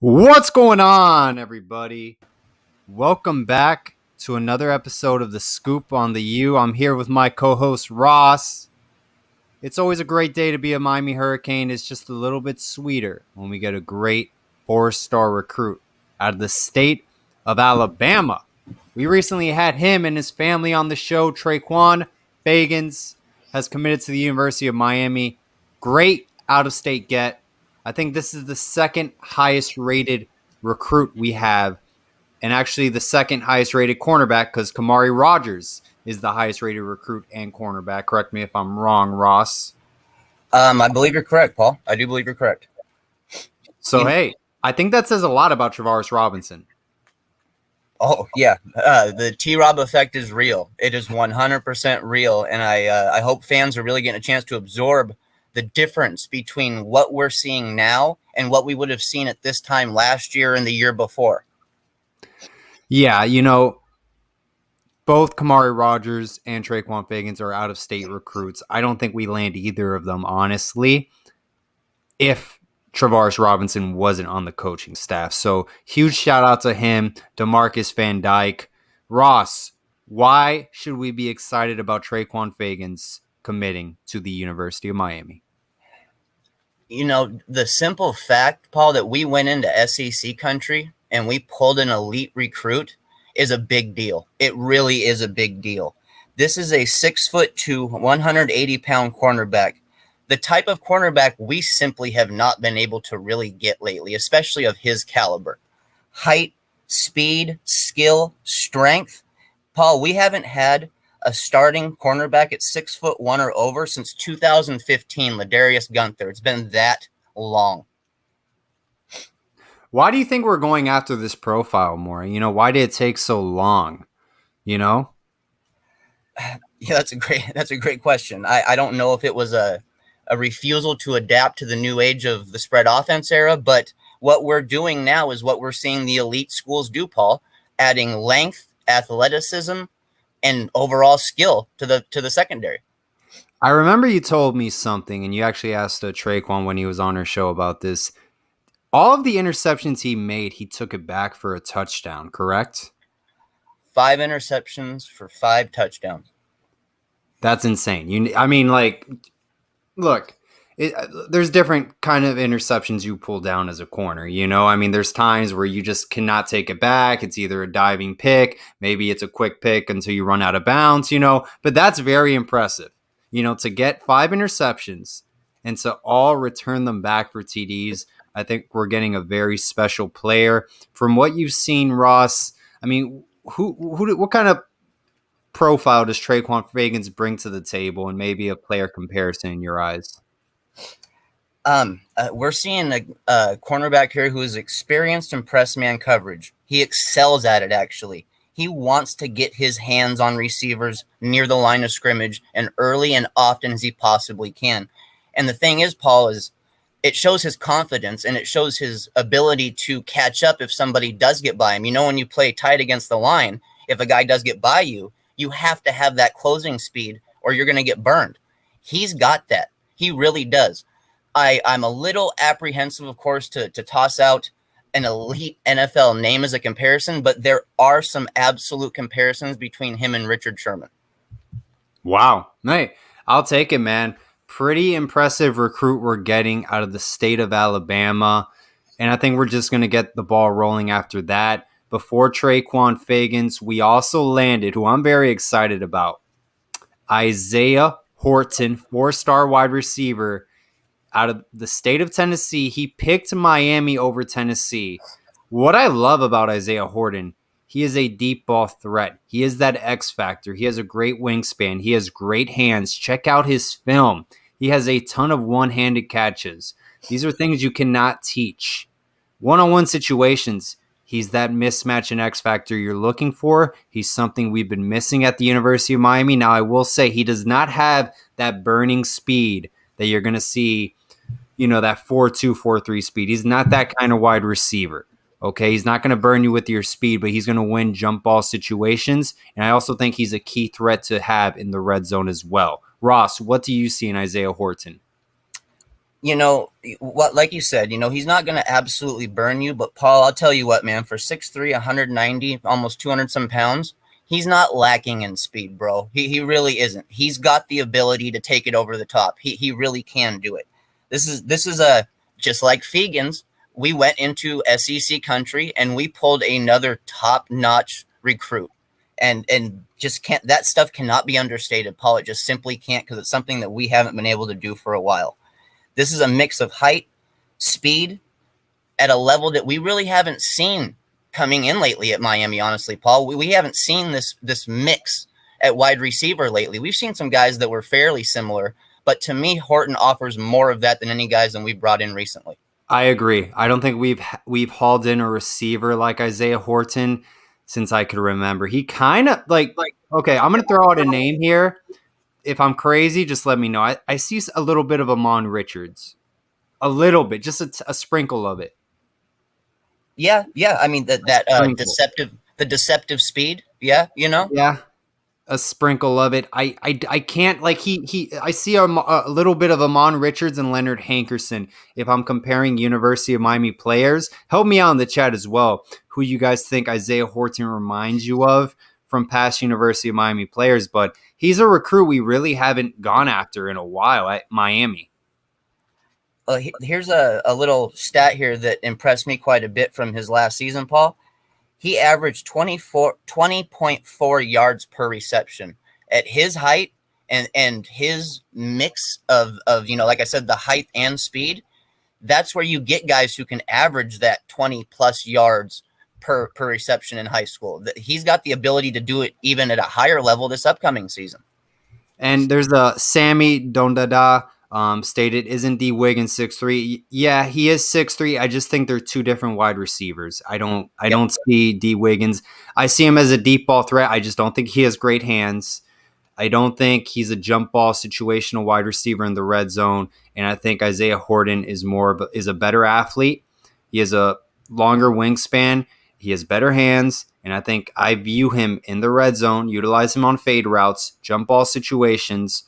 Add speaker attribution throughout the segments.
Speaker 1: What's going on, everybody? Welcome back to another episode of The Scoop on the U. I'm here with my co-host, Ross. It's always a great day to be a Miami Hurricane. It's just a little bit sweeter when we get a great four-star recruit out of the state of Alabama. We recently had him and his family on the show. Traquan Fegans has committed to the University of Miami. Great out-of-state get. I think this is the second highest rated recruit we have, and actually the second highest rated cornerback because Kamari Rogers is the highest rated recruit and cornerback. Correct me if I'm wrong, Ross.
Speaker 2: I believe you're correct, Paul. I do believe you're correct.
Speaker 1: So, hey, I think that says a lot about Travaris Robinson.
Speaker 2: Oh, yeah. The T-Rob effect is real. It is 100% real, and I hope fans are really getting a chance to absorb the difference between what we're seeing now and what we would have seen at this time last year and the year before.
Speaker 1: Yeah, both Kamari Rogers and Traquan Fegans are out-of-state recruits. I don't think we land either of them, honestly, if Travaris Robinson wasn't on the coaching staff. So huge shout out to him, DeMarcus Van Dyke. Ross, why should we be excited about Traquan Fegans committing to the University of Miami?
Speaker 2: The simple fact, Paul, that we went into SEC country and we pulled an elite recruit is a big deal. It really is a big deal. This is a 6'2", 180-pound cornerback. The type of cornerback we simply have not been able to really get lately, especially of his caliber. Height, speed, skill, strength. Paul, we haven't had a starting cornerback at 6'1" or over since 2015, Ladarius Gunther. It's been that long.
Speaker 1: Why do you think we're going after this profile more? Why did it take so long?
Speaker 2: Yeah, that's a great question. I don't know if it was a refusal to adapt to the new age of the spread offense era, but what we're doing now is what we're seeing the elite schools do, Paul, adding length, athleticism, and overall skill to the secondary.
Speaker 1: I remember you told me something, and you actually asked Traquan when he was on our show about this. All of the interceptions he made, he took it back for a touchdown, correct?
Speaker 2: 5 interceptions for 5 touchdowns.
Speaker 1: That's insane. Look, there's different kind of interceptions you pull down as a corner, there's times where you just cannot take it back. It's either a diving pick, maybe it's a quick pick until you run out of bounds, but that's very impressive, to get 5 interceptions and to all return them back for TDs. I think we're getting a very special player. From what you've seen, Ross, what kind of profile does Traquan Fegans bring to the table, and maybe a player comparison in your eyes?
Speaker 2: We're seeing a cornerback here who is experienced in press man coverage. He excels at it, actually. He wants to get his hands on receivers near the line of scrimmage and early and often as he possibly can. And the thing is, Paul, is it shows his confidence and it shows his ability to catch up if somebody does get by him. When you play tight against the line, if a guy does get by you, you have to have that closing speed or you're going to get burned. He's got that. He really does. I'm a little apprehensive, of course, to toss out an elite NFL name as a comparison, but there are some absolute comparisons between him and Richard Sherman.
Speaker 1: Wow. Hey, I'll take it, man. Pretty impressive recruit we're getting out of the state of Alabama. And I think we're just going to get the ball rolling after that. Before Traquan Fegans, we also landed, who I'm very excited about, Isaiah Horton, 4-star wide receiver out of the state of Tennessee. He picked Miami over Tennessee. What I love about Isaiah Horton, he is a deep ball threat. He is that X factor. He has a great wingspan. He has great hands. Check out his film. He has a ton of one-handed catches. These are things you cannot teach. One-on-one situations, he's that mismatch and X factor you're looking for. He's something we've been missing at the University of Miami. Now, I will say he does not have that burning speed that you're going to see, that 4.2, 4.3 speed. He's not that kind of wide receiver. Okay, he's not going to burn you with your speed, but he's going to win jump ball situations. And I also think he's a key threat to have in the red zone as well. Ross, what do you see in Isaiah Horton?
Speaker 2: You know what, like you said, he's not going to absolutely burn you, but Paul, I'll tell you what, man, for 6'3", 190, almost 200 some pounds, he's not lacking in speed, bro. He really isn't. He's got the ability to take it over the top. He really can do it. This is a just like Fegans. We went into SEC country and we pulled another top notch recruit, and just can't, that stuff cannot be understated, Paul. It just simply can't, because it's something that we haven't been able to do for a while. This is a mix of height, speed, at a level that we really haven't seen coming in lately at Miami, honestly, Paul. We haven't seen this mix at wide receiver lately. We've seen some guys that were fairly similar, but to me, Horton offers more of that than any guys that we've brought in recently.
Speaker 1: I agree. I don't think we've hauled in a receiver like Isaiah Horton since I could remember. He kind of like okay, I'm going to throw out a name here. If I'm crazy, just let me know. I see a little bit of Amon Richards. A little bit, just a sprinkle of it.
Speaker 2: Yeah. I mean that the deceptive speed. Yeah,
Speaker 1: Yeah, a sprinkle of it. I can't like I see a little bit of Amon Richards and Leonard Hankerson. If I'm comparing University of Miami players, help me out in the chat as well. Who you guys think Isaiah Horton reminds you of from past University of Miami players? But he's a recruit we really haven't gone after in a while at Miami.
Speaker 2: Here's a little stat here that impressed me quite a bit from his last season, Paul. He averaged 20.4 yards per reception at his height, and his mix of like I said, the height and speed. That's where you get guys who can average that 20 plus yards per reception in high school. He's got the ability to do it even at a higher level this upcoming season.
Speaker 1: And there's the Sammy Dondada stated, isn't D Wiggins 6'3"? Yeah, he is 6'3". I just think they're two different wide receivers. I don't see D Wiggins. I see him as a deep ball threat. I just don't think he has great hands. I don't think he's a jump ball situational wide receiver in the red zone. And I think Isaiah Horton is a better athlete. He has a longer wingspan. He has better hands. And I think I view him in the red zone, utilize him on fade routes, jump ball situations,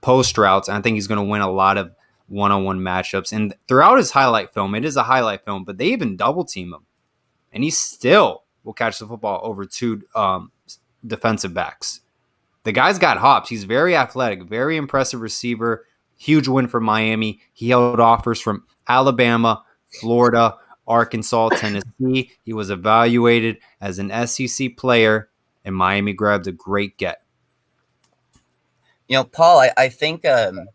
Speaker 1: post routes. And I think he's going to win a lot of one-on-one matchups. And throughout his highlight film, it is a highlight film, but they even double team him. And he still will catch the football over two defensive backs. The guy's got hops. He's very athletic, very impressive receiver. Huge win for Miami. He held offers from Alabama, Florida, Arkansas, Tennessee. He was evaluated as an SEC player, and Miami grabbed a great get.
Speaker 2: Paul, I think a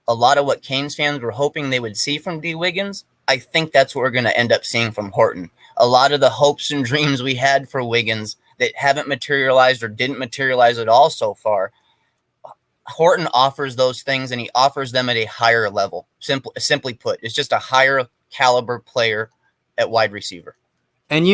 Speaker 2: lot of what Canes fans were hoping they would see from D. Wiggins, I think that's what we're going to end up seeing from Horton. A lot of the hopes and dreams we had for Wiggins that haven't materialized or didn't materialize at all so far, Horton offers those things, and he offers them at a higher level. Simply put, it's just a higher caliber player at wide receiver.
Speaker 1: And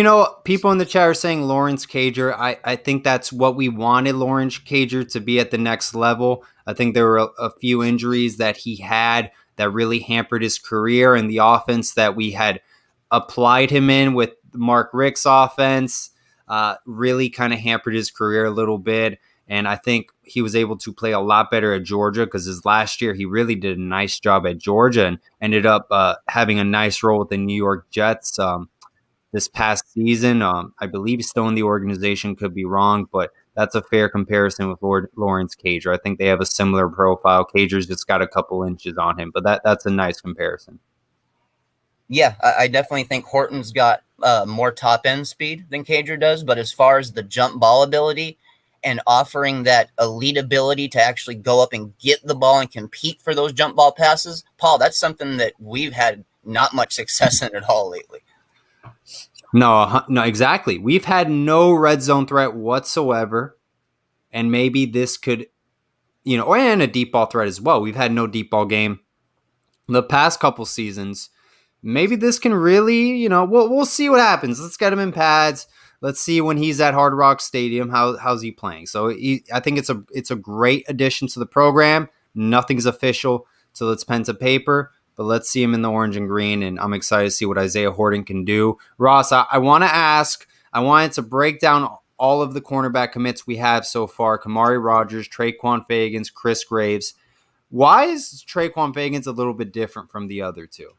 Speaker 1: people in the chat are saying Lawrence Cager. I think that's what we wanted Lawrence Cager to be at the next level. I think there were a few injuries that he had that really hampered his career, and the offense that we had applied him in with Mark Richt's offense really kind of hampered his career a little bit. And I think he was able to play a lot better at Georgia, because his last year he really did a nice job at Georgia and ended up having a nice role with the New York Jets this past season. I believe he's still in the organization, could be wrong, but that's a fair comparison with Lawrence Cager. I think they have a similar profile. Cager's just got a couple inches on him, but that's a nice comparison.
Speaker 2: Yeah, I definitely think Horton's got more top-end speed than Cager does, but as far as the jump ball ability and offering that elite ability to actually go up and get the ball and compete for those jump ball passes, Paul, that's something that we've had not much success in at all lately.
Speaker 1: No, exactly. We've had no red zone threat whatsoever, and maybe this could, and a deep ball threat as well. We've had no deep ball game the past couple seasons. Maybe this can really, we'll see what happens. Let's get him in pads. Let's see when he's at Hard Rock Stadium, how's he playing. So I think it's a great addition to the program. Nothing's official, so let's pen to paper. But let's see him in the orange and green, and I'm excited to see what Isaiah Horton can do. Ross, I wanted to break down all of the cornerback commits we have so far. Kamari Rogers, Traquan Fagans, Chris Graves. Why is Traquan Fagans a little bit different from the other two?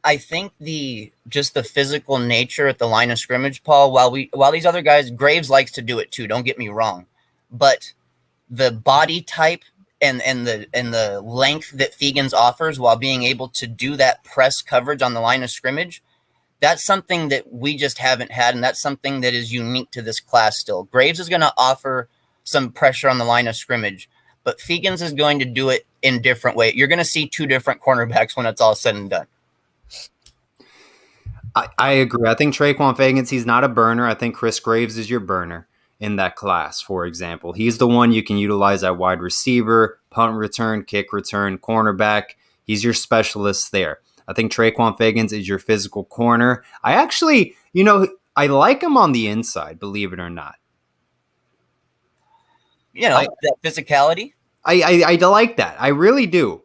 Speaker 2: I think the physical nature at the line of scrimmage, Paul. While these other guys, Graves likes to do it too. Don't get me wrong, but the body type and the length that Fegans offers while being able to do that press coverage on the line of scrimmage, that's something that we just haven't had, and that's something that is unique to this class still. Graves is going to offer some pressure on the line of scrimmage, but Fegans is going to do it in a different way. You're going to see two different cornerbacks when it's all said and done.
Speaker 1: I agree. I think Traquan Fagans, he's not a burner. I think Chris Graves is your burner in that class, for example. He's the one you can utilize at wide receiver, punt return, kick return, cornerback. He's your specialist there. I think Traquan Fagans is your physical corner. I actually, I like him on the inside, believe it or not.
Speaker 2: That physicality.
Speaker 1: I like that. I really do.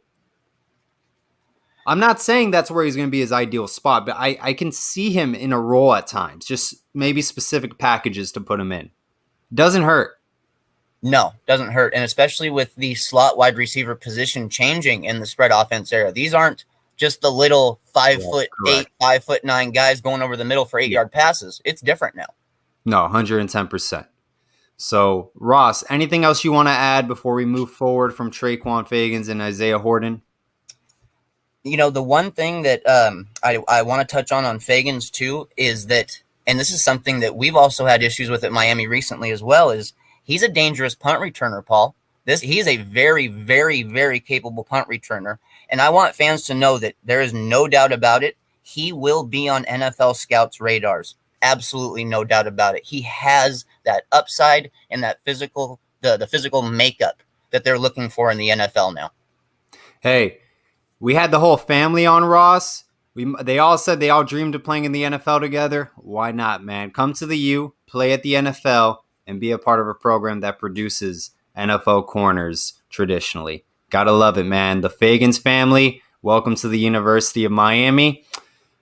Speaker 1: I'm not saying that's where he's going to be his ideal spot, but I can see him in a role at times, just maybe specific packages to put him in. Doesn't hurt.
Speaker 2: No, doesn't hurt. And especially with the slot wide receiver position changing in the spread offense era, these aren't just the little 5'8", 5'9" guys going over the middle for 8-yard passes. It's different now.
Speaker 1: No, 110%. So, Ross, anything else you want to add before we move forward from Traquan Fagans and Isaiah Horton?
Speaker 2: The one thing that I want to touch on Fagans too is that, and this is something that we've also had issues with at Miami recently as well, is he's a dangerous punt returner, Paul. He is a very, very, very capable punt returner. And I want fans to know that there is no doubt about it. He will be on NFL scouts' radars. Absolutely no doubt about it. He has that upside and that physical, the physical makeup that they're looking for in the NFL now.
Speaker 1: Hey, we had the whole family on, Ross. They all said they all dreamed of playing in the NFL together. Why not, man? Come to the U, play at the NFL, and be a part of a program that produces NFL corners traditionally. Gotta love it, man. The Fagans family, welcome to the University of Miami.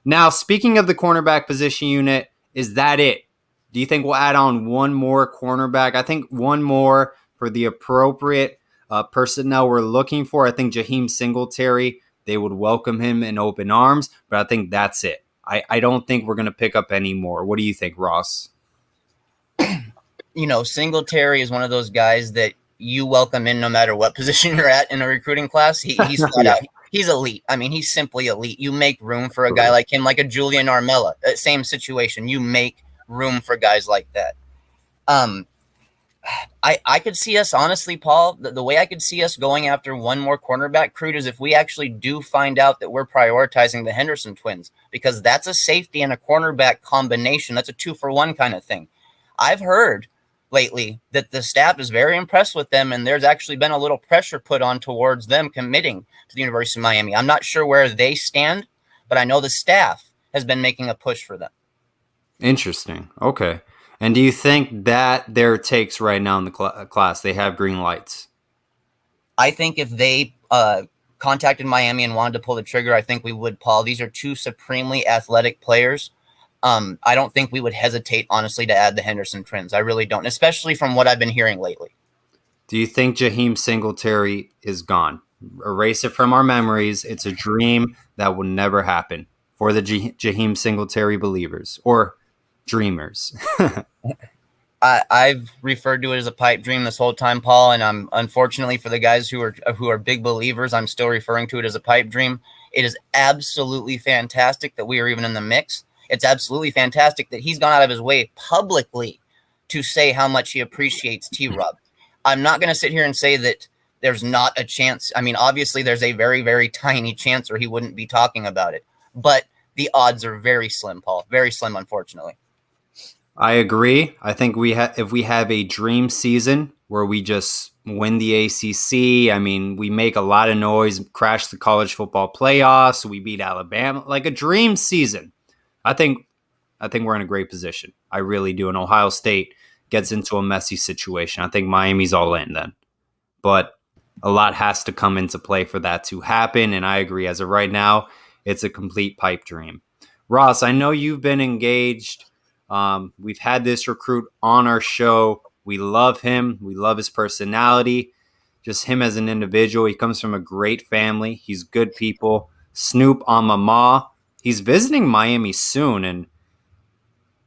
Speaker 1: Now, speaking of the cornerback position unit, is that it? Do you think we'll add on one more cornerback? I think one more for the appropriate personnel we're looking for. I think Jaheim Singletary, they would welcome him in open arms, but I think that's it. I don't think we're going to pick up any more. What do you think, Ross?
Speaker 2: Singletary is one of those guys that you welcome in no matter what position you're at in a recruiting class. He's flat out. He's elite. I mean, he's simply elite. You make room for a guy like him, like a Julian Armella. Same situation. You make room for guys like that. I could see us, honestly, Paul, the way I could see us going after one more cornerback recruit is if we actually do find out that we're prioritizing the Henderson twins, because that's a safety and a cornerback combination. That's a 2-for-1 kind of thing. I've heard lately that the staff is very impressed with them, and there's actually been a little pressure put on towards them committing to the University of Miami. I'm not sure where they stand, but I know the staff has been making a push for them.
Speaker 1: Interesting. Okay. And do you think that their takes right now in the class, they have green lights?
Speaker 2: I think if they contacted Miami and wanted to pull the trigger, I think we would, Paul. These are two supremely athletic players. I don't think we would hesitate, honestly, to add the Henderson twins. I really don't, especially from what I've been hearing lately.
Speaker 1: Do you think Jaheim Singletary is gone? Erase it from our memories. It's a dream that will never happen for the Jaheim Singletary believers or dreamers.
Speaker 2: I've referred to it as a pipe dream this whole time, Paul, and I'm unfortunately for the guys who are big believers, I'm still referring to it as a pipe dream. It is absolutely fantastic that we are even in the mix. It's absolutely fantastic that he's gone out of his way publicly to say how much he appreciates T-Rob. I'm not going to sit here and say that there's not a chance. I mean, obviously there's a very, very tiny chance or he wouldn't be talking about it, but the odds are very slim, Paul, very slim, unfortunately.
Speaker 1: I agree. I think if we have a dream season where we just win the ACC, I mean, we make a lot of noise, crash the college football playoffs, we beat Alabama, like a dream season. I think we're in a great position. I really do. And Ohio State gets into a messy situation. I think Miami's all in then. But a lot has to come into play for that to happen. And I agree. As of right now, it's a complete pipe dream. Ross, I know you've been engaged. We've had this recruit on our show. We love him. We love his personality. just him as an individual. He comes from a great family. He's good people. Snoop on Mama. He's visiting Miami soon, and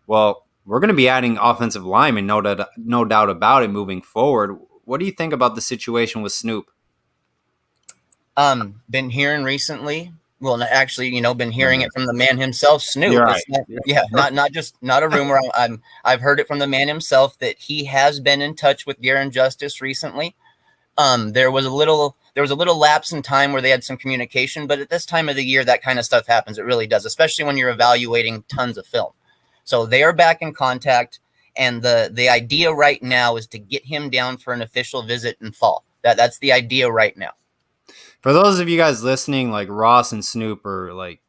Speaker 1: well, we're going to be adding offensive linemen, no doubt about it, moving forward. What do you think about the situation with Snoop?
Speaker 2: Been hearing recently. Well, actually, been hearing it from the man himself, Snoop.
Speaker 1: You're right.
Speaker 2: Not a rumor. I've heard it from the man himself that he has been in touch with Garin Justice recently. There was a little lapse in time where they had some communication, but at this time of the year, that kind of stuff happens. It really does, especially when you're evaluating tons of film. So they are back in contact, and the idea right now is to get him down for an official visit in fall. That's the idea right now.
Speaker 1: For those of you guys listening, like Ross and Snoop are like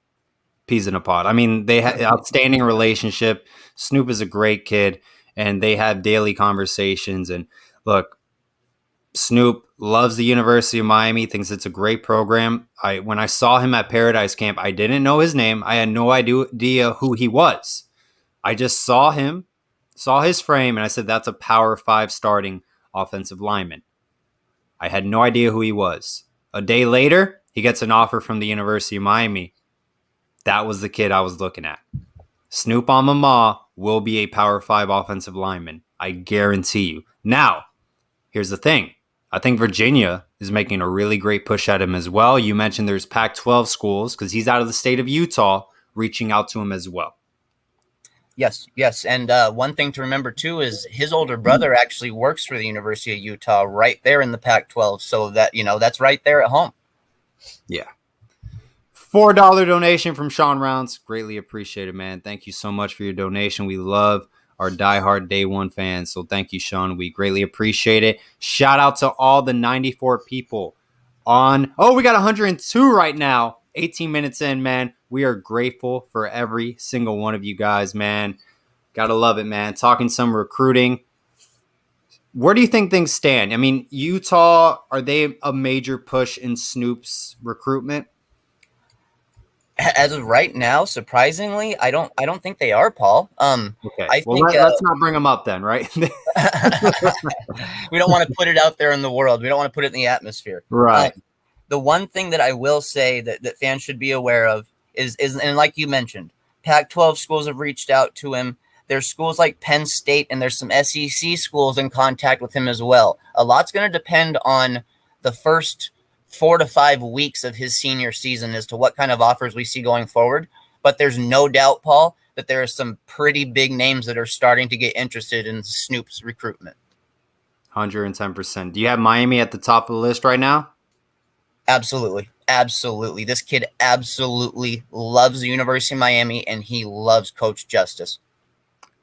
Speaker 1: peas in a pod. I mean, they have outstanding relationship. Snoop is a great kid, and they have daily conversations. And look, Snoop loves the University of Miami, thinks it's a great program. When I saw him at Paradise Camp, I didn't know his name. I had no idea who he was. I just saw him, saw his frame, and I said, that's a Power 5 starting offensive lineman. I had no idea who he was. A day later, he gets an offer from the University of Miami. That was the kid I was looking at. Snoop Amama will be a Power 5 offensive lineman. I guarantee you. Now, here's the thing. I think Virginia is making a really great push at him as well. You mentioned there's Pac-12 schools, because he's out of the state of Utah, reaching out to him as well.
Speaker 2: Yes. And one thing to remember, too, is his older brother actually works for the University of Utah right there in the Pac-12. So that, that's right there at home.
Speaker 1: Yeah. $4 donation from Sean Rounds. Greatly appreciated, man. Thank you so much for your donation. We love our diehard Day One fans. So thank you, Sean. We greatly appreciate it. Shout out to all the 94 people on. Oh, we got 102 right now. 18 minutes in, man. We are grateful for every single one of you guys, man. Gotta love it, man. Talking some recruiting. Where do you think things stand? I mean, Utah, are they a major push in Snoop's recruitment?
Speaker 2: As of right now, surprisingly, I don't think they are, Paul.
Speaker 1: Okay. Let's not bring them up then, right?
Speaker 2: We don't want to put it out there in the world. We don't want to put it in the atmosphere.
Speaker 1: Right.
Speaker 2: The one thing that I will say that fans should be aware of is, and like you mentioned, Pac-12 schools have reached out to him. There's schools like Penn State, and there's some SEC schools in contact with him as well. A lot's going to depend on the first 4 to 5 weeks of his senior season as to what kind of offers we see going forward. But there's no doubt, Paul, that there are some pretty big names that are starting to get interested in Snoop's recruitment.
Speaker 1: 110%. Do you have Miami at the top of the list right now?
Speaker 2: Absolutely. This kid absolutely loves the University of Miami, and he loves Coach Justice.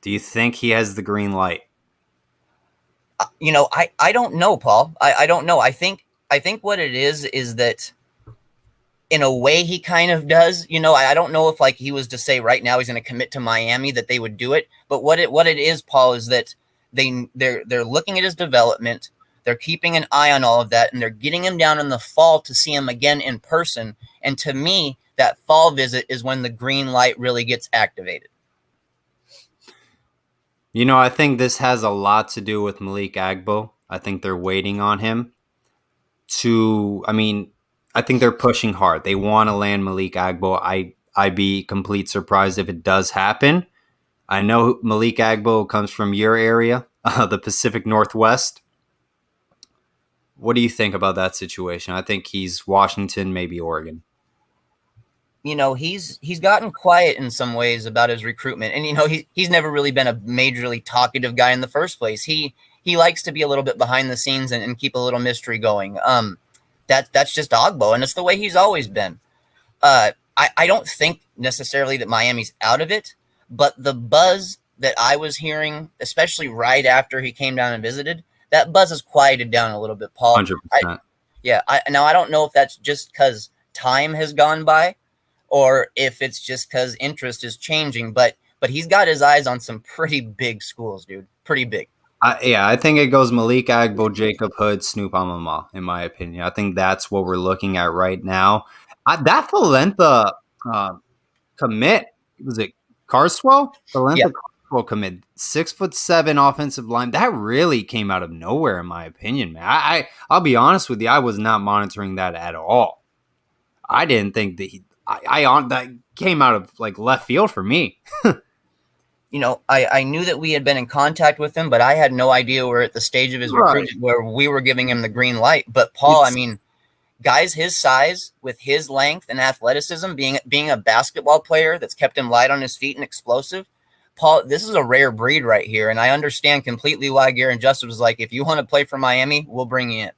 Speaker 1: Do you think he has the green light?
Speaker 2: I don't know, Paul. I don't know. I think what it is that in a way he kind of does. I don't know if like he was to say right now he's going to commit to Miami that they would do it. But what it is, Paul, is that they're looking at his development. They're keeping an eye on all of that, and they're getting him down in the fall to see him again in person. And to me, that fall visit is when the green light really gets activated.
Speaker 1: I think this has a lot to do with Malik Agbo. I think they're waiting on him I think they're pushing hard. They want to land Malik Agbo. I'd be complete surprised if it does happen. I know Malik Agbo comes from your area, the Pacific Northwest. What do you think about that situation? I think he's Washington, maybe Oregon.
Speaker 2: He's gotten quiet in some ways about his recruitment. And, he's never really been a majorly talkative guy in the first place. He likes to be a little bit behind the scenes and keep a little mystery going. That's just Agbo, and it's the way he's always been. I don't think necessarily that Miami's out of it, but the buzz that I was hearing, especially right after he came down and visited, that buzz has quieted down a little bit, Paul.
Speaker 1: 100%.
Speaker 2: I don't know if that's just because time has gone by or if it's just because interest is changing, but he's got his eyes on some pretty big schools, dude. Pretty big.
Speaker 1: I think it goes Malik Agbo, Jacob Hood, Snoop Amama, in my opinion. I think that's what we're looking at right now. That Valenta commit, was it Carswell? Valenta Well, commit 6'7" offensive line. That really came out of nowhere, in my opinion, man. I'll be honest with you. I was not monitoring that at all. I didn't think that that came out of like left field for me.
Speaker 2: I knew that we had been in contact with him, but I had no idea we're at the stage of his
Speaker 1: Right.
Speaker 2: recruitment where we were giving him the green light. But Paul, I mean, guys his size with his length and athleticism, being a basketball player that's kept him light on his feet and explosive, Paul, this is a rare breed right here. And I understand completely why Garen Justice was like, if you want to play for Miami, we'll bring you in.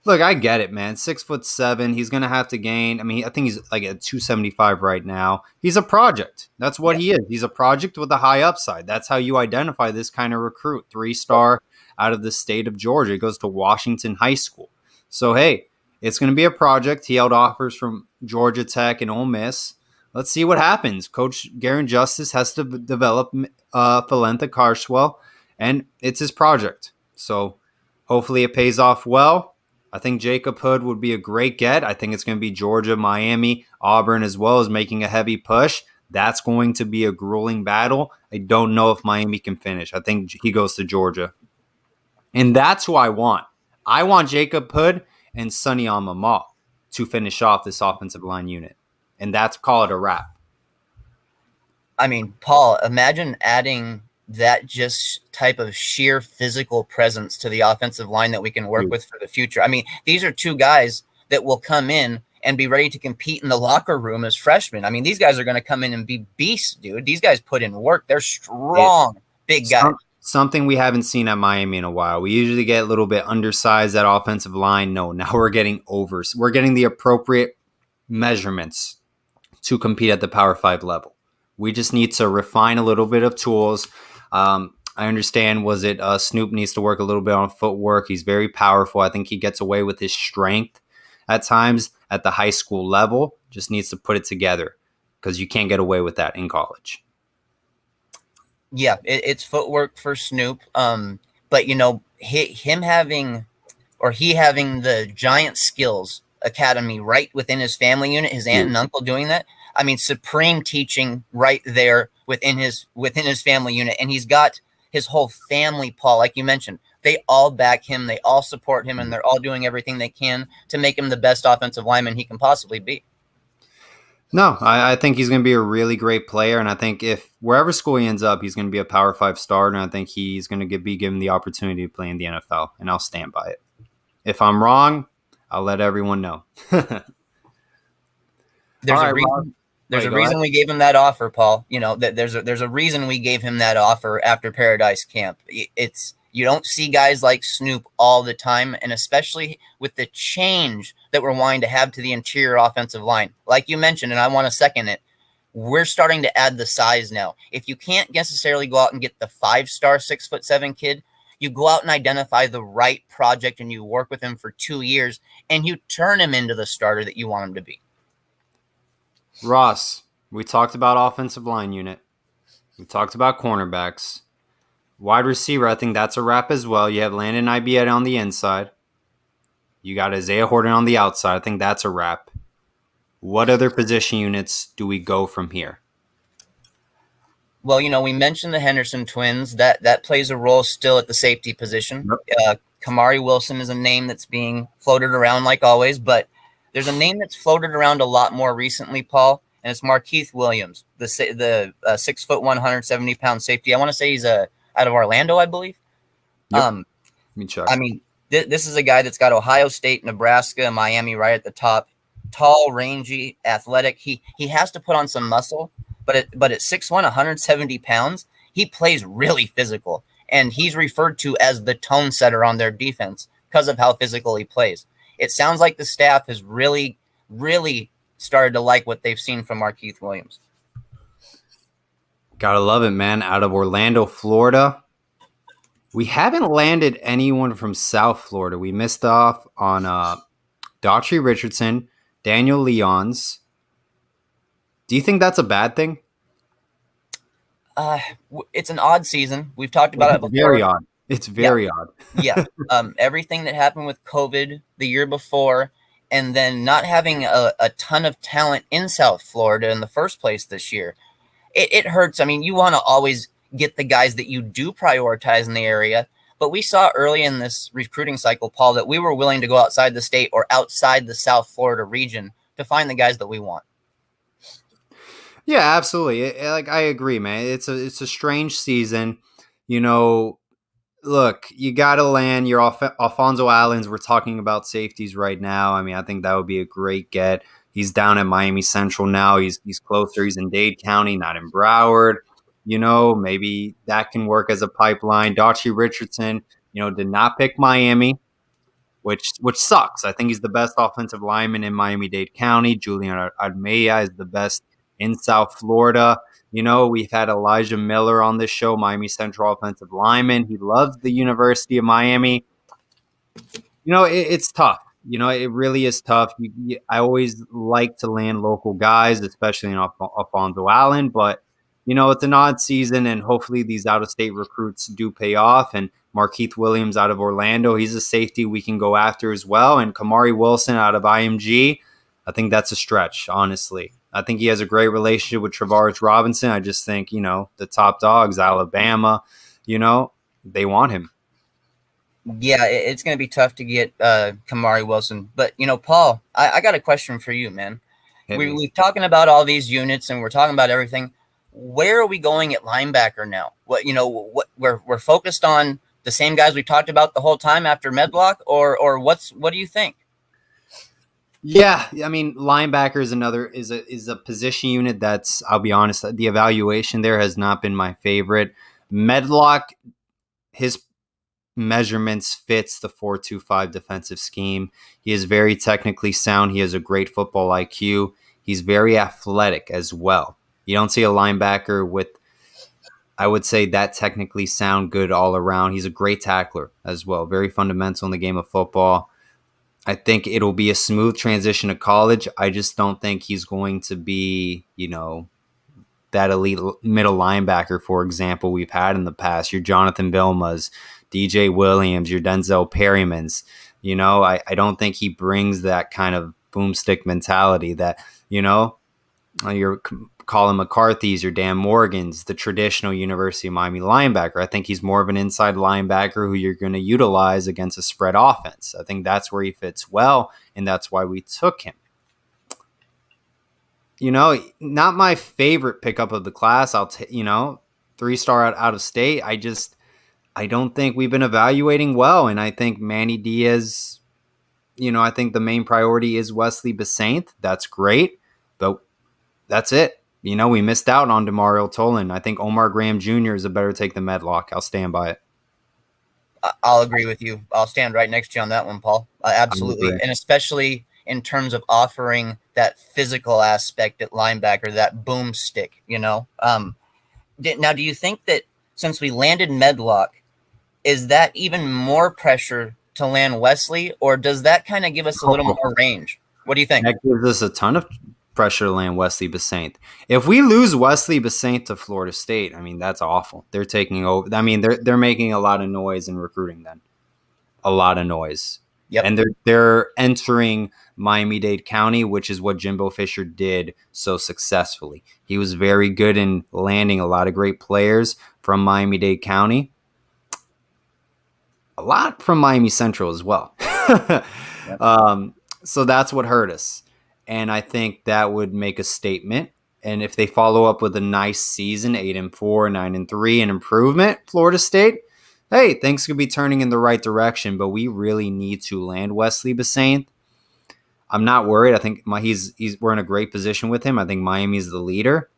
Speaker 1: Look, I get it, man. 6'7". He's gonna have to gain. I mean, I think he's like at 275 right now. He's a project. That's what he is. He's a project with a high upside. That's how you identify this kind of recruit. 3-star out of the state of Georgia. He goes to Washington High School. So hey, it's gonna be a project. He held offers from Georgia Tech and Ole Miss. Let's see what happens. Coach Garen Justice has to develop Valentha Carswell, and it's his project. So hopefully it pays off well. I think Jacob Hood would be a great get. I think it's going to be Georgia, Miami, Auburn as well as making a heavy push. That's going to be a grueling battle. I don't know if Miami can finish. I think he goes to Georgia. And that's who I want. I want Jacob Hood and Sonny Amama to finish off this offensive line unit. And that's call it a wrap.
Speaker 2: I mean, Paul, imagine adding that just type of sheer physical presence to the offensive line that we can work with for the future. I mean, these are two guys that will come in and be ready to compete in the locker room as freshmen. I mean, these guys are going to come in and be beasts, dude. These guys put in work. They're strong, big guys.
Speaker 1: Something we haven't seen at Miami in a while. We usually get a little bit undersized at offensive line. No, now we're getting over. We're getting the appropriate measurements to compete at the Power 5 level. We just need to refine a little bit of tools. I understand Snoop needs to work a little bit on footwork. He's very powerful. I think he gets away with his strength at times at the high school level. Just needs to put it together because you can't get away with that in college.
Speaker 2: Yeah, it's footwork for Snoop. But, him having the Giant Skills Academy right within his family unit, his aunt and uncle doing that. I mean, supreme teaching right there within his family unit. And he's got his whole family, Paul, like you mentioned. They all back him. They all support him, and they're all doing everything they can to make him the best offensive lineman he can possibly be.
Speaker 1: No, I think he's going to be a really great player. And I think if wherever school he ends up, he's going to be a Power 5 starter. And I think he's going to be given the opportunity to play in the NFL. And I'll stand by it. If I'm wrong, I'll let everyone know.
Speaker 2: There's a reason we gave him that offer, Paul. There's a reason we gave him that offer after Paradise Camp. You don't see guys like Snoop all the time, and especially with the change that we're wanting to have to the interior offensive line. Like you mentioned, and I want to second it, we're starting to add the size now. If you can't necessarily go out and get the 5-star 6'7" kid, you go out and identify the right project and you work with him for 2 years and you turn him into the starter that you want him to be.
Speaker 1: Ross, we talked about offensive line unit. We talked about cornerbacks. Wide receiver, I think that's a wrap as well. You have Landon Ibieta on the inside. You got Isaiah Horton on the outside. I think that's a wrap. What other position units do we go from here?
Speaker 2: Well, we mentioned the Henderson twins. That plays a role still at the safety position. Yep. Kamari Wilson is a name that's being floated around like always, but there's a name that's floated around a lot more recently, Paul, and it's Markeith Williams, the 6'1", 170-pound safety. I want to say he's out of Orlando, I believe.
Speaker 1: Yep. Let me check.
Speaker 2: I mean, this is a guy that's got Ohio State, Nebraska, and Miami right at the top. Tall, rangy, athletic. He has to put on some muscle, but at 6'1", 170 pounds, he plays really physical, and he's referred to as the tone setter on their defense because of how physical he plays. It sounds like the staff has really, really started to like what they've seen from Markeith Williams.
Speaker 1: Gotta love it, man. Out of Orlando, Florida. We haven't landed anyone from South Florida. We missed off on Daughtry Richardson, Daniel Leons. Do you think that's a bad thing?
Speaker 2: It's an odd season. We've talked about it before.
Speaker 1: Very odd. It's very odd.
Speaker 2: Yeah. Everything that happened with COVID the year before, and then not having a ton of talent in South Florida in the first place this year, it hurts. I mean, you want to always get the guys that you do prioritize in the area. But we saw early in this recruiting cycle, Paul, that we were willing to go outside the state or outside the South Florida region to find the guys that we want.
Speaker 1: Yeah, absolutely. Like I agree, man. It's a strange season. You know, look, you got to land your Alfonso Allens. We're talking about safeties right now. I mean, I think that would be a great get. He's down at Miami Central now. He's closer. He's in Dade County, not in Broward. You know, maybe that can work as a pipeline. Dachi Richardson, did not pick Miami, which sucks. I think he's the best offensive lineman in Miami-Dade County. Julian Armella is the best in South Florida. We've had Elijah Miller on this show, Miami Central offensive lineman. He loves the University of Miami. It's tough. It really is tough. I always like to land local guys, especially in Alfonso Allen, but it's an odd season, and hopefully these out-of-state recruits do pay off. And Markeith Williams out of Orlando, he's a safety we can go after as well. And Kamari Wilson out of IMG, I think that's a stretch, honestly. I think he has a great relationship with Travaris Robinson. I just think, the top dogs, Alabama, they want him.
Speaker 2: Yeah, it's going to be tough to get Kamari Wilson. But, Paul, I got a question for you, man. We're talking about all these units, and we're talking about everything. Where are we going at linebacker now? What we're focused on the same guys we talked about the whole time after Medlock, or what do you think?
Speaker 1: Yeah, I mean, linebacker is a position unit that's, I'll be honest, the evaluation there has not been my favorite. Medlock, his measurements fits the 4-2-5 defensive scheme. He is very technically sound. He has a great football IQ. He's very athletic as well. You don't see a linebacker with, I would say, that technically sound good all around. He's a great tackler as well. Very fundamental in the game of football. I think it'll be a smooth transition to college. I just don't think he's going to be, that elite middle linebacker, for example, we've had in the past. Your Jonathan Vilmas, DJ Williams, your Denzel Perrymans. I don't think he brings that kind of boomstick mentality that, your Colin McCarthy's, your Dan Morgan's, the traditional University of Miami linebacker. I think he's more of an inside linebacker who you're going to utilize against a spread offense. I think that's where he fits well, and that's why we took him. Not my favorite pickup of the class. I'll take, 3-star out of state. I don't think we've been evaluating well, and I think Manny Diaz, I think the main priority is Wesley Besaint. That's great, but that's it. We missed out on Demario Tolan. I think Omar Graham Jr. is a better take than Medlock. I'll stand by it.
Speaker 2: I'll agree with you. I'll stand right next to you on that one, Paul. Absolutely. And especially in terms of offering that physical aspect at linebacker, that boomstick, Now, do you think that since we landed Medlock, is that even more pressure to land Wesley, or does that kind of give us a little more range? What do you think?
Speaker 1: That gives us a ton of pressure to land Wesley Besaint. If we lose Wesley Besaint to Florida State, I mean, that's awful. They're taking over. I mean, they're making a lot of noise in recruiting then. A lot of noise.
Speaker 2: Yep.
Speaker 1: And they're entering Miami-Dade County, which is what Jimbo Fisher did so successfully. He was very good in landing a lot of great players from Miami-Dade County. A lot from Miami Central as well. Yep. So that's what hurt us. And I think that would make a statement. And if they follow up with a nice season, 8-4, 9-3, an improvement, Florida State, hey, things could be turning in the right direction. But we really need to land Wesley Besaint. I'm not worried. I think we're in a great position with him. I think Miami's the leader.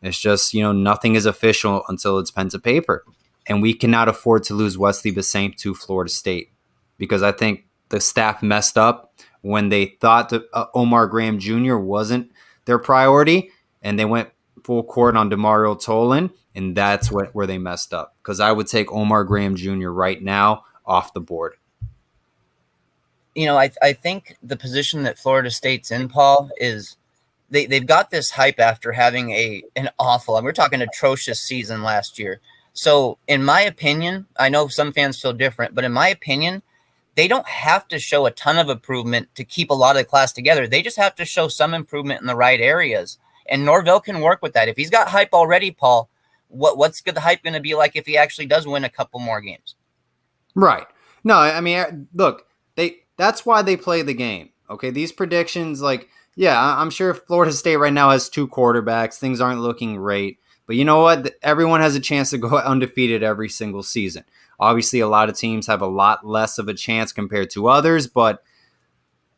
Speaker 1: It's just, nothing is official until it's pen to paper. And we cannot afford to lose Wesley Besaint to Florida State, because I think the staff messed up when they thought that Omar Graham Jr. wasn't their priority, and they went full court on Demario Tolan, and that's where they messed up, because I would take Omar Graham Jr. right now off the board.
Speaker 2: I think the position that Florida State's in, Paul, is they've got this hype after having an awful, and we're talking atrocious season last year. So in my opinion, I know some fans feel different, but in my opinion, they don't have to show a ton of improvement to keep a lot of the class together. They just have to show some improvement in the right areas. And Norvell can work with that. If he's got hype already, Paul, what's the hype going to be like if he actually does win a couple more games?
Speaker 1: Right. No, I mean, look, that's why they play the game. Okay, these predictions, like, yeah, I'm sure Florida State right now has two quarterbacks. Things aren't looking great. But you know what? Everyone has a chance to go undefeated every single season. Obviously, a lot of teams have a lot less of a chance compared to others, but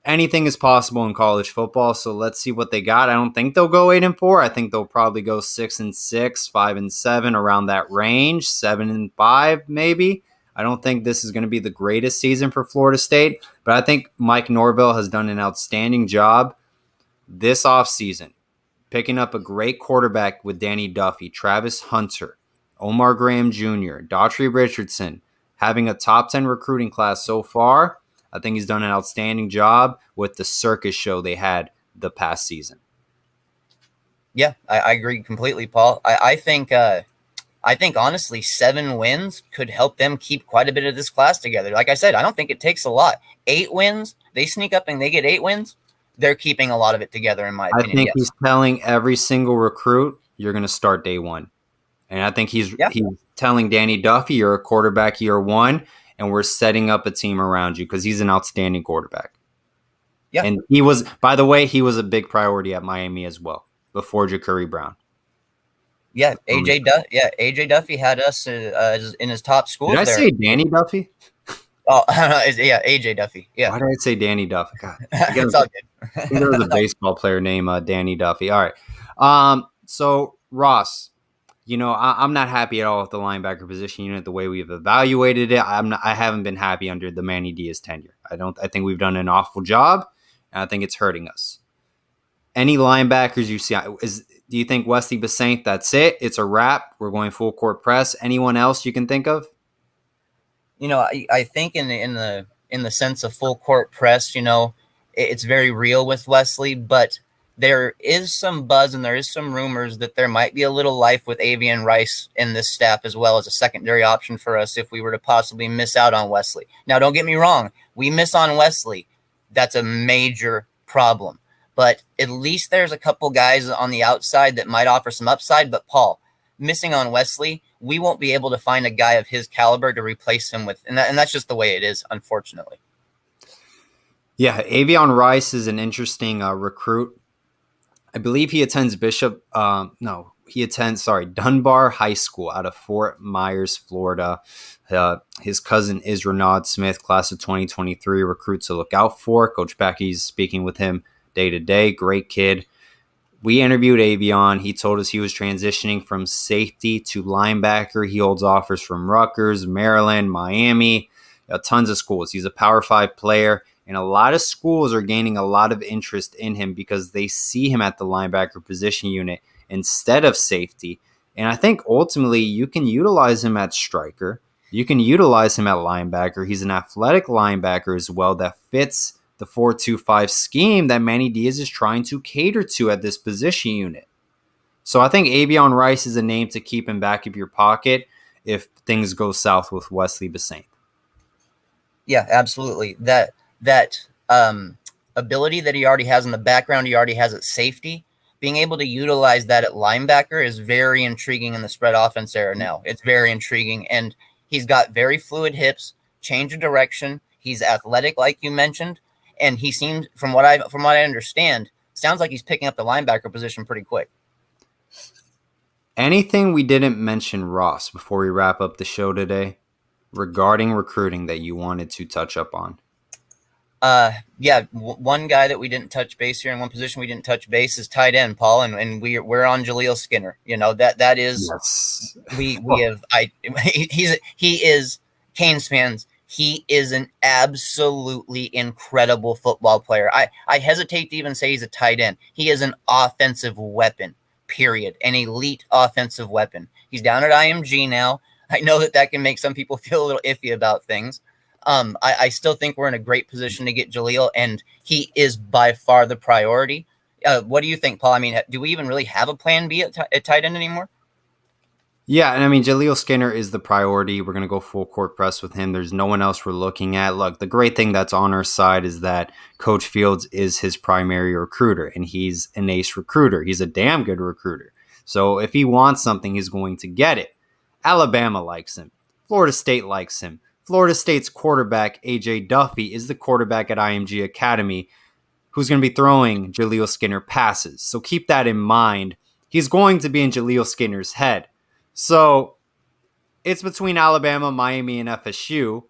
Speaker 1: anything is possible in college football. So let's see what they got. I don't think they'll go 8-4. I think they'll probably go 6-6, 5-7, around that range, 7-5 maybe. I don't think this is going to be the greatest season for Florida State, but I think Mike Norvell has done an outstanding job this offseason, picking up a great quarterback with Danny Duffy, Travis Hunter, Omar Graham Jr., Daughtry Richardson, having a top 10 recruiting class so far. I think he's done an outstanding job with the circus show they had the past season.
Speaker 2: Yeah, I agree completely, Paul. I think honestly, 7 wins could help them keep quite a bit of this class together. Like I said, I don't think it takes a lot. 8 wins, they sneak up and they get 8 wins. They're keeping a lot of it together, in my opinion.
Speaker 1: I think he's telling every single recruit, you're going to start day one. And I think he's telling Danny Duffy, you're a quarterback year one, and we're setting up a team around you because he's an outstanding quarterback. Yeah. And he was, by the way, he was a big priority at Miami as well before Ja'Carri Brown.
Speaker 2: Yeah, AJ Duffy had us in his top schools.
Speaker 1: Did I say Danny Duffy?
Speaker 2: Oh, yeah, AJ Duffy. Yeah.
Speaker 1: Why did I say Danny Duffy? God,
Speaker 2: it's all good.
Speaker 1: I think there was a baseball player named Danny Duffy. All right. So Ross, you know, I'm not happy at all with the linebacker position unit, the way we've evaluated it. I haven't been happy under the Manny Diaz tenure. I think we've done an awful job, and I think it's hurting us. Any linebackers you see, do you think Wesley Bissainthe, that's it? It's a wrap. We're going full court press. Anyone else you can think of?
Speaker 2: You know, I think in the sense of full court press, you know, it's very real with Wesley, but there is some buzz and there is some rumors that there might be a little life with Avian Rice in this staff as well as a secondary option for us if we were to possibly miss out on Wesley. Now, don't get me wrong. We miss on Wesley. That's a major problem. But at least there's a couple guys on the outside that might offer some upside. But Paul, missing on Wesley, we won't be able to find a guy of his caliber to replace him with. And that's just the way it is, unfortunately.
Speaker 1: Yeah, Avian Rice is an interesting recruit. I believe he attends Dunbar High School out of Fort Myers, Florida. His cousin is Renaud Smith, class of 2023, recruit to look out for. Coach Becky's speaking with him day to day. Great kid. We interviewed Avian. He told us he was transitioning from safety to linebacker. He holds offers from Rutgers, Maryland, Miami, tons of schools. He's a Power 5 player, and a lot of schools are gaining a lot of interest in him because they see him at the linebacker position unit instead of safety. And I think ultimately you can utilize him at striker. You can utilize him at linebacker. He's an athletic linebacker as well that fits the 4-2-5 scheme that Manny Diaz is trying to cater to at this position unit. So I think Avian Rice is a name to keep in back of your pocket if things go south with Wesley Bissainthe.
Speaker 2: Yeah, absolutely. That ability that he already has in the background, he already has at safety. Being able to utilize that at linebacker is very intriguing in the spread offense era now. It's very intriguing, and he's got very fluid hips, change of direction. He's athletic, like you mentioned. And he seems, from what I understand, sounds like he's picking up the linebacker position pretty quick.
Speaker 1: Anything we didn't mention, Ross, before we wrap up the show today regarding recruiting that you wanted to touch up on?
Speaker 2: One guy that we didn't touch base here, in one position we didn't touch base is tight end, Paul, and we're on Jaleel Skinner. You know, that is
Speaker 1: yes.
Speaker 2: He is Canes fans. He is an absolutely incredible football player. I hesitate to even say he's a tight end. He is an offensive weapon, period. An elite offensive weapon. He's down at IMG now. I know that can make some people feel a little iffy about things. I still think we're in a great position to get Jaleel, and he is by far the priority. What do you think, Paul? I mean, do we even really have a plan B at tight end anymore?
Speaker 1: Yeah, and I mean, Jaleel Skinner is the priority. We're going to go full court press with him. There's no one else we're looking at. Look, the great thing that's on our side is that Coach Fields is his primary recruiter, and he's an ace recruiter. He's a damn good recruiter. So if he wants something, he's going to get it. Alabama likes him. Florida State likes him. Florida State's quarterback, A.J. Duffy, is the quarterback at IMG Academy who's going to be throwing Jaleel Skinner passes. So keep that in mind. He's going to be in Jaleel Skinner's head. So it's between Alabama, Miami, and FSU.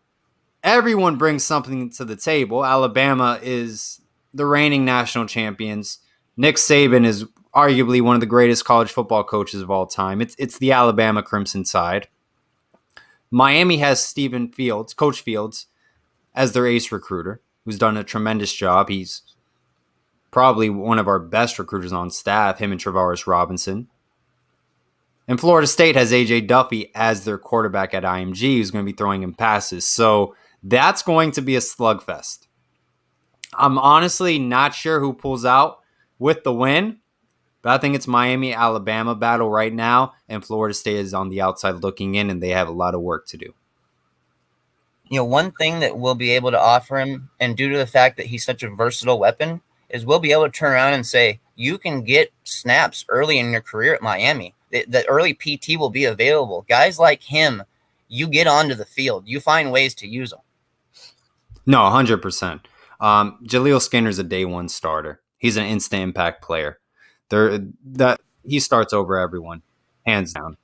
Speaker 1: Everyone brings something to the table. Alabama is the reigning national champions. Nick Saban is arguably one of the greatest college football coaches of all time. It's the Alabama Crimson Tide. Miami has Stephen Fields, Coach Fields, as their ace recruiter, who's done a tremendous job. He's probably one of our best recruiters on staff, him and Travaris Robinson. And Florida State has A.J. Duffy as their quarterback at IMG, who's going to be throwing him passes. So that's going to be a slugfest. I'm honestly not sure who pulls out with the win, but I think it's Miami-Alabama battle right now, and Florida State is on the outside looking in, and they have a lot of work to do.
Speaker 2: You know, one thing that we'll be able to offer him, and due to the fact that he's such a versatile weapon, is we'll be able to turn around and say, you can get snaps early in your career at Miami. The early PT will be available. Guys like him, you get onto the field. You find ways to use them.
Speaker 1: No, 100%. Jaleel Skinner's a day one starter. He's an instant impact player. He starts over everyone, hands down.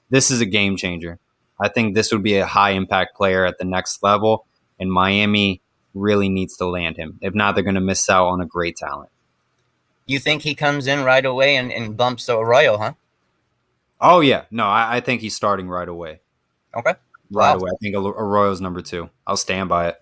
Speaker 1: This is a game changer. I think this would be a high impact player at the next level, and Miami really needs to land him. If not, they're going to miss out on a great talent.
Speaker 2: You think he comes in right away and bumps Arroyo, huh?
Speaker 1: Oh, yeah. No, I think he's starting right away.
Speaker 2: Okay.
Speaker 1: Right away. I think Arroyo's number 2. I'll stand by it.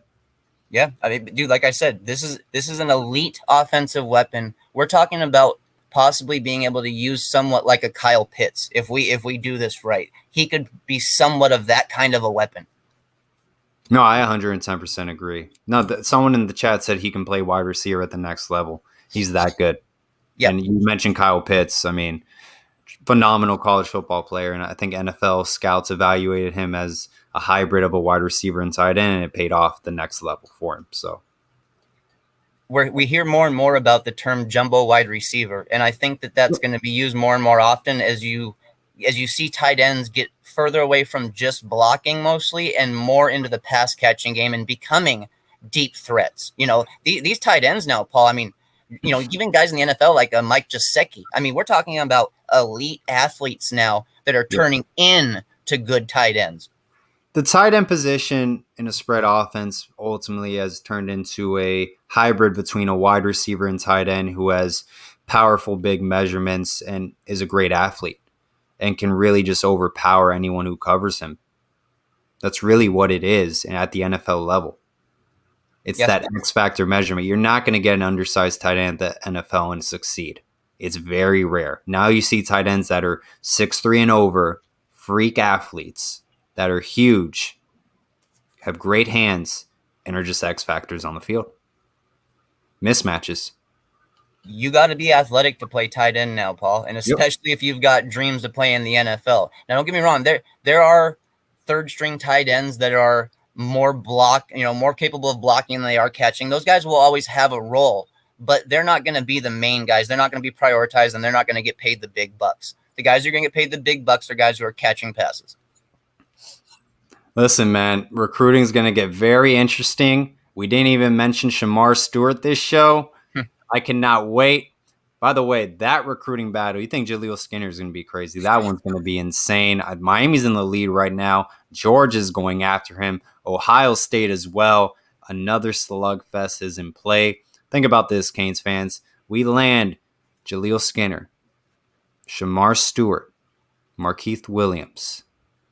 Speaker 2: Yeah. I mean, dude, like I said, this is an elite offensive weapon. We're talking about possibly being able to use somewhat like a Kyle Pitts. If we do this right, he could be somewhat of that kind of a weapon.
Speaker 1: No, I 110% agree. No, someone in the chat said he can play wide receiver at the next level. He's that good. Yeah. And you mentioned Kyle Pitts. I mean, phenomenal college football player. And I think NFL scouts evaluated him as a hybrid of a wide receiver and tight end, and it paid off the next level for him. So
Speaker 2: we hear more and more about the term jumbo wide receiver. And I think that that's going to be used more and more often as you see tight ends get further away from just blocking mostly and more into the pass catching game and becoming deep threats. You know, these tight ends now, Paul, I mean, you know, even guys in the NFL like Mike Gesicki. I mean, we're talking about elite athletes now that are turning into good tight ends.
Speaker 1: The tight end position in a spread offense ultimately has turned into a hybrid between a wide receiver and tight end who has powerful, big measurements and is a great athlete and can really just overpower anyone who covers him. That's really what it is at the NFL level. It's that X factor measurement. You're not going to get an undersized tight end at the NFL and succeed. It's very rare. Now you see tight ends that are 6'3" and over, freak athletes that are huge, have great hands, and are just X factors on the field. Mismatches.
Speaker 2: You got to be athletic to play tight end now, Paul, and especially if you've got dreams to play in the NFL. Now, don't get me wrong. There are third string tight ends that are more capable of blocking than they are catching. Those guys will always have a role, but they're not going to be the main guys. They're not going to be prioritized, and they're not going to get paid the big bucks. The guys who are going to get paid the big bucks are guys who are catching passes.
Speaker 1: Listen, man, recruiting is going to get very interesting. We didn't even mention Shamar Stewart this show. I cannot wait. By the way, that recruiting battle, you think Jaleel Skinner is going to be crazy. That one's going to be insane. Miami's in the lead right now. Georgia's going after him. Ohio State as well. Another slugfest is in play. Think about this, Canes fans. We land Jaleel Skinner, Shamar Stewart, Markeith Williams,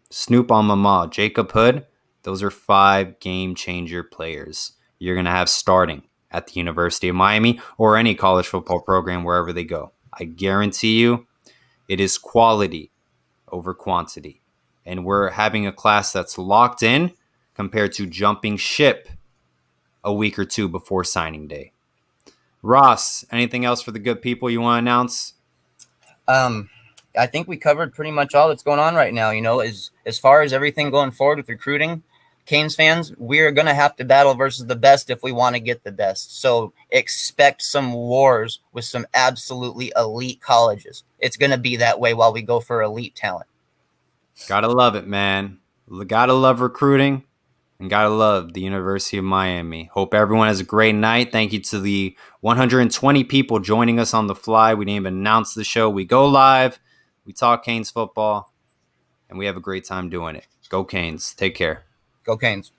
Speaker 1: Snoop Mama, Jacob Hood. Those are 5 game-changer players you're going to have starting at the University of Miami or any college football program wherever they go. I guarantee you it is quality over quantity. And we're having a class that's locked in compared to jumping ship a week or two before signing day. Ross, anything else for the good people you want to announce?
Speaker 2: I think we covered pretty much all that's going on right now. You know, as far as everything going forward with recruiting, Canes fans, we're going to have to battle versus the best if we want to get the best. So expect some wars with some absolutely elite colleges. It's going to be that way while we go for elite talent.
Speaker 1: Gotta love it, man. Gotta love recruiting and gotta love the University of Miami. Hope everyone has a great night. Thank you to the 120 people joining us on the fly. We didn't even announce the show. We go live, we talk Canes football, and we have a great time doing it. Go Canes. Take care.
Speaker 2: Go Canes.